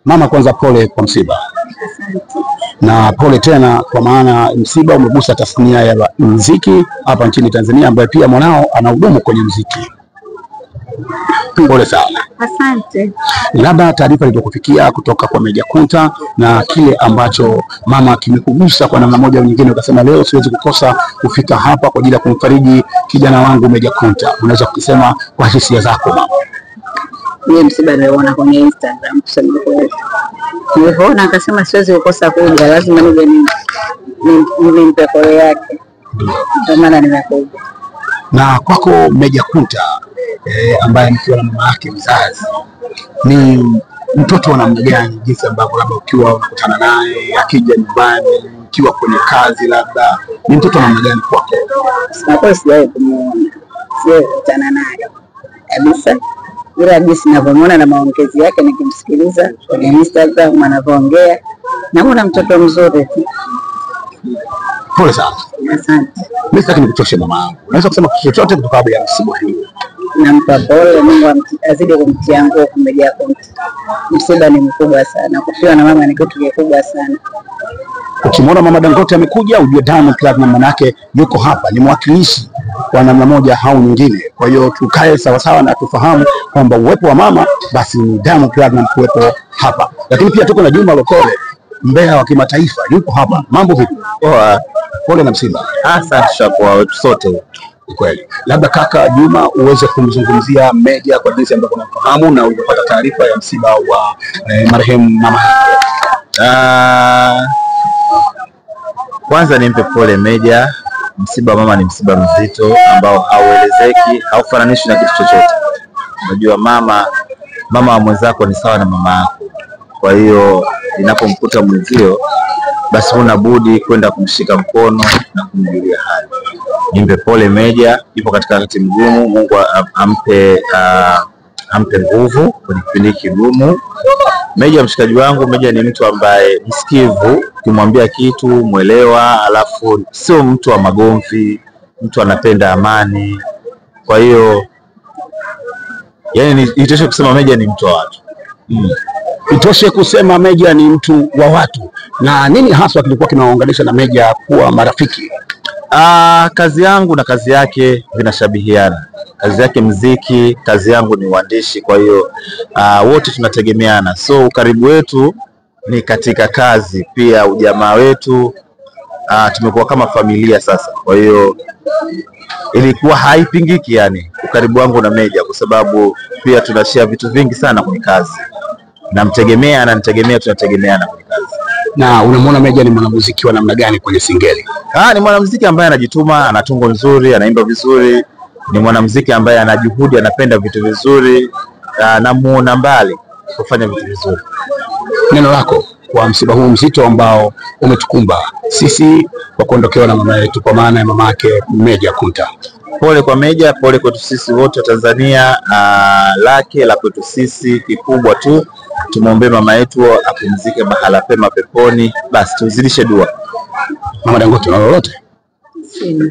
Mama, kwanza pole kwa msiba. Na pole tena kwa maana msiba umegusa tasnia ya muziki hapa nchini Tanzania, ambaye pia mwanao anahudumu kwenye muziki. Pole sana. Asante. Labda taarifa iliyokufikia kutoka kwa Meja Kunta na kile ambacho mama kimekugusa kwa namna moja au nyingine, ukasema leo siwezi kukosa kufika hapa kwa ajili ya kumfariji kijana wangu Meja Kunta. Unaweza kusema kwa hisia zako mama? Mimi msiba niliona kwenye Instagram, kusema kweli. Nilipoona akasema siwezi kukosa kuja, lazima nije nimpe pole yake. Ndio maana nimekuja. Na kwako Meja Kunta ambaye mkiwa na mama yake mzazi, ni mtoto wa namna gani, jinsi ambavyo labda ukiwa unakutana naye akija nyumbani, ukiwa kwenye kazi, labda ni mtoto wa namna gani kwako? Sina sijawahi kumuona, sijawahi kukutana naye kabisa, ila jinsi ninavyomuona na maongezi yake nikimsikiliza kwenye Instagram anavyoongea, naona mtoto mzuri. Pole sana. Asante. Mimi sitaki nikuchoshe mama yangu, unaweza kusema chochote kutoka baada ya msiba huu? Nampa pole, Mungu azidi kumtia nguvu Meja Kunta. Msiba ni mkubwa sana, kufiwa na mama ni kitu kikubwa sana. Ukimwona mama Dangote amekuja, ujue Diamond Platnumz manake yuko hapa, ni mwakilishi kwa namna moja au nyingine. Kwa hiyo tukae sawa sawa na tufahamu kwamba uwepo wa mama basi ni Diamond Platnumz kuwepo hapa. Lakini pia tuko na Juma Lokole, mbea wa kimataifa, yuko hapa. Mambo vipi? Pole na msiba. Asante kwa wetu sote. Kweli. Labda kaka Juma uweze kumzungumzia Meja kwa jinsi ambavyo unafahamu na ulipata taarifa ya msiba wa marehemu mama. Kwanza nimpe pole Meja. Msiba wa mama ni msiba mzito ambao hauelezeki, haufananishwi na kitu chochote. Unajua mama wa mwenzako ni sawa na mama yako. Kwa hiyo inapomkuta mwenzio, basi huna budi kwenda kumshika mkono na kumjulia hali. Nimpe pole Meja, yupo katika wakati mgumu. Mungu ampe nguvu kwenye kipindi kigumu. Meja mshikaji wangu, Meja ni mtu ambaye msikivu, ukimwambia kitu muelewa, alafu sio mtu wa magomvi, mtu anapenda amani. Kwa hiyo yani itoshe kusema Meja ni mtu wa watu. Itoshe kusema Meja ni mtu wa watu. Na nini haswa kilikuwa kinaunganisha na Meja kuwa marafiki? Kazi yangu na kazi yake vinashabihiana. Kazi yake muziki, kazi yangu ni uandishi. Kwa hiyo wote tunategemeana. So ukaribu wetu ni katika kazi, pia ujamaa wetu tumekuwa kama familia sasa. Kwa hiyo ilikuwa haipingiki yani ukaribu wangu na Meja, kwa sababu pia tunashare vitu vingi sana kwenye kazi. Namtegemea, ananitegemea, tunategemeana kwenye kazi. Na unamwona Meja ni mwanamuziki wa namna gani kwenye singeli? Ni mwanamuziki ambaye anajituma, ana tungo nzuri, anaimba vizuri. Ni mwanamuziki ambaye ana juhudi, anapenda vitu vizuri, namuona mbali kufanya vitu vizuri. Neno lako kwa msiba huu mzito ambao umetukumba sisi kwa kuondokewa na mama yetu, kwa maana ya mama yake Meja Kunta? Pole kwa Meja, pole kwetu sisi wote wa Tanzania. Lake la kwetu sisi kikubwa tu tumwombee mama yetu apumzike mahala pema peponi. Basi tuzidishe dua. Mama Dangote, na lolote? Sina.